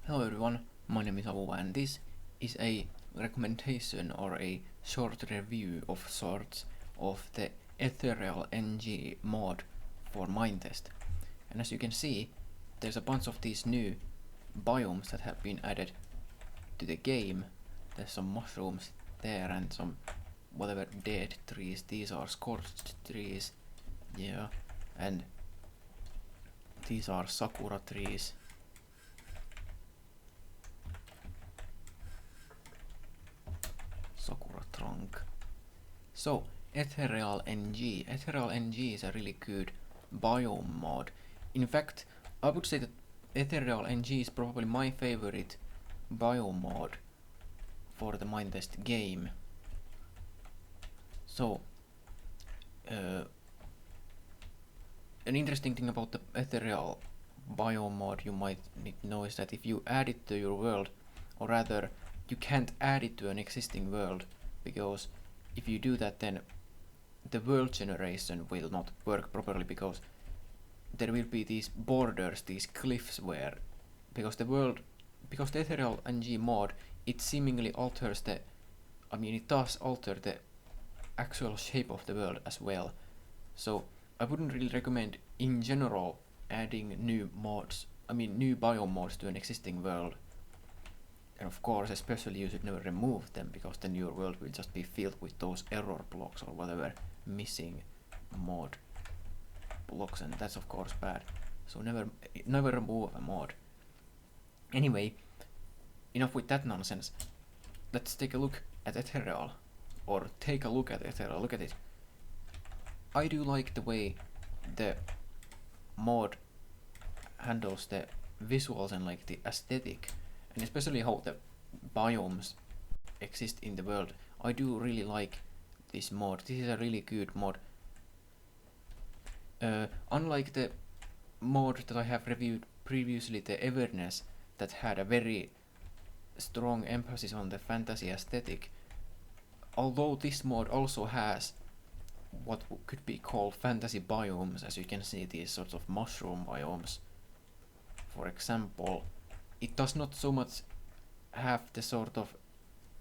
Hello everyone, my name is Avu and this is a recommendation or a short review of sorts of the Ethereal NG mod for Minetest. And as you can see, there's a bunch of these new biomes that have been added to the game. There's some mushrooms there and some whatever dead trees. These are scorched trees, yeah, and these are sakura trees. Sakura trunk. So, Ethereal NG. Ethereal NG is a really good biome mod. In fact, I would say that Ethereal NG is probably my favorite biome mod for the Minetest game. So, an interesting thing about the Ethereal biome mod you might need to know is that if you add it to your world, or rather, you can't add it to an existing world, because if you do that, then the world generation will not work properly, because there will be these borders, these cliffs where, because the Ethereal NG mod, it seemingly alters it does alter the actual shape of the world as well. So I wouldn't really recommend in general adding new biome mods to an existing world. And of course, especially you should never remove them, because then your world will just be filled with those error blocks or whatever missing mod blocks, and that's of course bad. So never remove a mod. Anyway, enough with that nonsense. Let's take a look at Ethereal. Or take a look at Ethereal, look at it. I do like the way the mod handles the visuals and like the aesthetic, and especially how the biomes exist in the world. I do really like this mod. This is a really good mod. Unlike the mod that I have reviewed previously, the Everness, that had a very strong emphasis on the fantasy aesthetic, although this mod also has what could be called fantasy biomes, as you can see, these sorts of mushroom biomes, for example, it does not so much have the sort of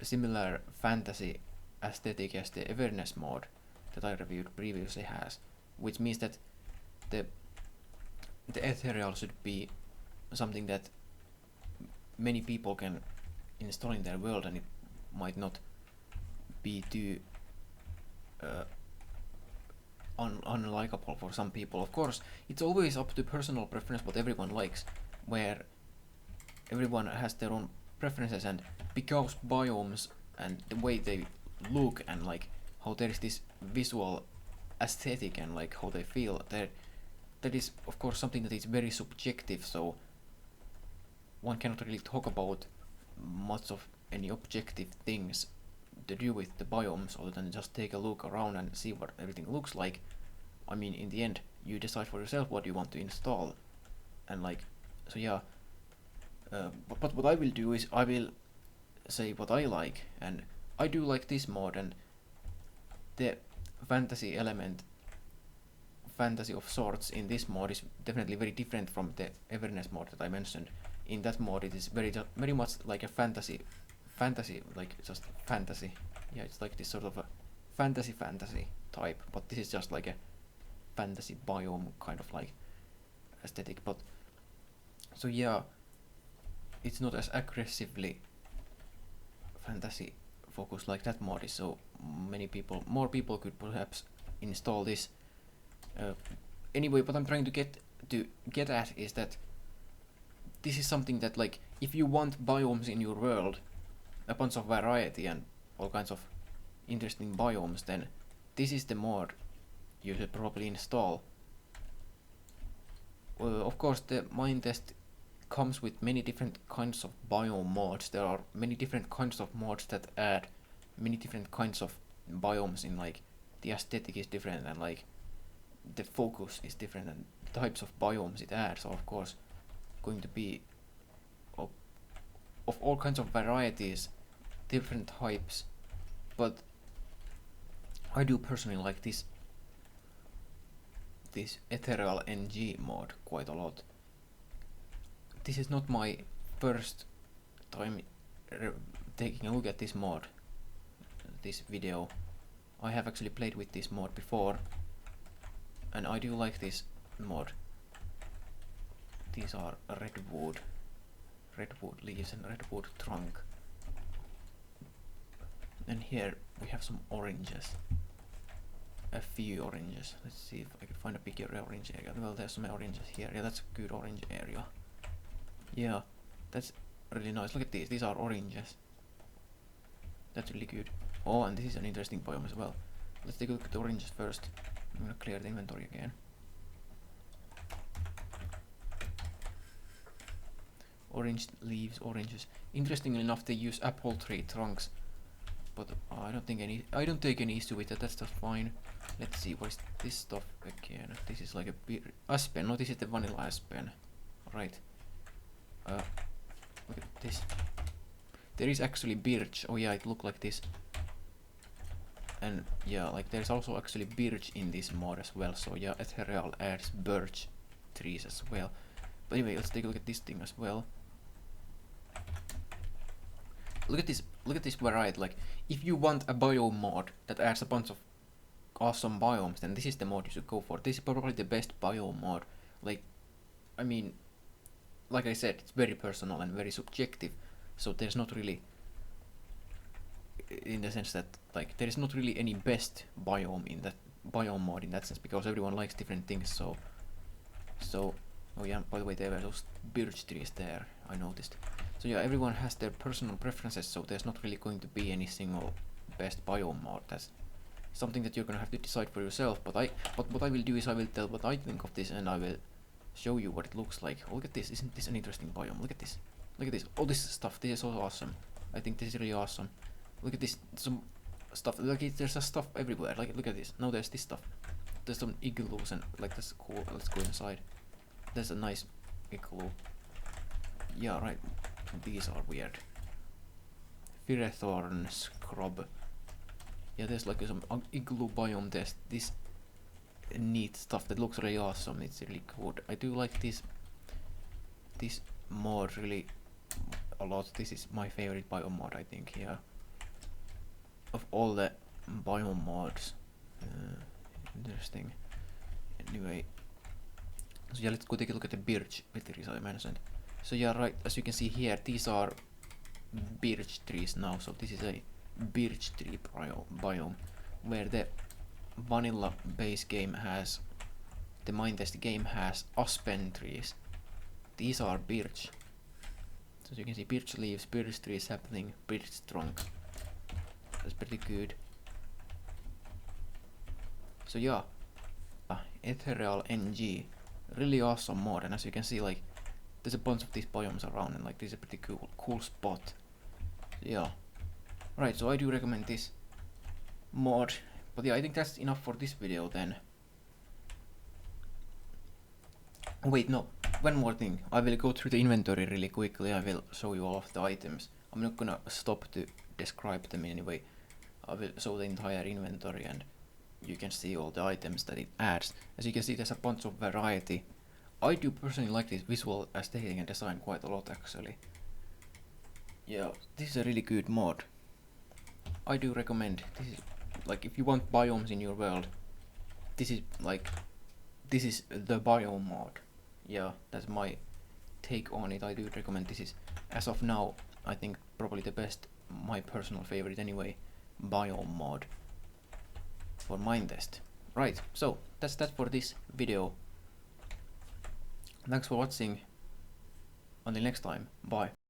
similar fantasy aesthetic as the Everness mod that I reviewed previously has, which means that the Ethereal should be something that many people can install in their world, and it might not be too unlikable for some people. Of course, it's always up to personal preference what everyone likes, where everyone has their own preferences, and because biomes and the way they look and like how there is this visual aesthetic and like how they feel, that is of course something that is very subjective, so one cannot really talk about much of any objective things to do with the biomes other than just take a look around and see what everything looks like. I mean, in the end, you decide for yourself what you want to install, and like, so yeah. But what I will do is I will say what I like, and I do like this mod, and the fantasy element, fantasy of sorts in this mod is definitely very different from the Everness mod that I mentioned. In that mod, it is very much like a fantasy, like just fantasy. Yeah, it's like this sort of a fantasy type, but this is just like a fantasy biome kind of like aesthetic. But so yeah, it's not as aggressively fantasy focused like that mod is, so more people could perhaps install this. Anyway, what I'm trying to get at is that this is something that, like, if you want biomes in your world, a bunch of variety and all kinds of interesting biomes, then this is the mod you should probably install. Of course, the Minetest comes with many different kinds of biome mods. There are many different kinds of mods that add many different kinds of biomes, in like the aesthetic is different and like the focus is different, and the types of biomes it adds are of course going to be of all kinds of varieties, different types. But I do personally like this Ethereal NG mod quite a lot. This is not my first time taking a look at this mod, this video. I have actually played with this mod before, and I do like this mod. These are redwood leaves and redwood trunk. And here we have some oranges. A few oranges. Let's see if I can find a bigger orange area. Well, there's some oranges here. Yeah, that's a good orange area. Yeah, that's really nice. Look at these. These are oranges. That's really good. Oh, and this is an interesting biome as well. Let's take a look at the oranges first. I'm gonna clear the inventory again. Orange leaves, oranges. Interestingly enough, they use apple tree trunks, but I don't take any issue with that. That's just fine. Let's see, what is this stuff again? This is like a aspen. No, this is the vanilla aspen. Right. Look at this. There is actually birch. Oh yeah, it looked like this. And yeah, like there's also actually birch in this mod as well. So yeah, Ethereal adds birch trees as well. But anyway, let's take a look at this thing as well. Look at this variety. Like, if you want a biome mod that adds a bunch of awesome biomes, then this is the mod you should go for. This is probably the best biome mod. Like, I mean, like I said, it's very personal and very subjective. So there's not really, in the sense that, like, there is not really any best biome in that biome mod in that sense, because everyone likes different things. So oh yeah, by the way, there were those birch trees there, I noticed. So yeah, everyone has their personal preferences, so there's not really going to be any single best biome mod. That's something that you're gonna have to decide for yourself. But what I will do is I will tell what I think of this, and I will show you what it looks like. Oh, look at this, isn't this an interesting biome? Look at this. Look at this. All this stuff, this is so awesome. I think this is really awesome. Look at this, some stuff, like there's a stuff everywhere. Like, look at this. Now there's this stuff. There's some igloos and like that's cool. Let's go inside. There's a nice igloo. Yeah, right. These are weird. Firethorn scrub. Yeah, there's like some igloo biome. There's this neat stuff that looks really awesome. It's really good. I do like this mod really a lot. This is my favorite biome mod, I think. Yeah, of all the biome mods. Interesting. Anyway, so yeah, let's go take a look at the birch trees I mentioned. So yeah, right, as you can see here, these are birch trees now. So this is a birch tree biome, where the vanilla base game has, the Minetest game has aspen trees. These are birch. So as you can see, birch leaves, birch tree sapling, birch trunk. That's pretty good. So yeah, Ethereal NG, really awesome mod, and as you can see, like, there's a bunch of these biomes around, and like this is a pretty cool spot. Yeah, right. So I do recommend this mod. But yeah, I think that's enough for this video then. Wait, no, one more thing. I will go through the inventory really quickly. I will show you all of the items. I'm not gonna stop to describe them in any way. I will show the entire inventory and you can see all the items that it adds. As you can see, there's a bunch of variety. I do personally like this visual aesthetic and design quite a lot, actually. Yeah, this is a really good mod. I do recommend. This is like, if you want biomes in your world, this is the biome mod. Yeah, that's my take on it. I do recommend. This is, as of now, I think probably the best, my personal favorite anyway, biome mod for Minetest. Right, so that's that for this video. Thanks for watching. Until next time, bye.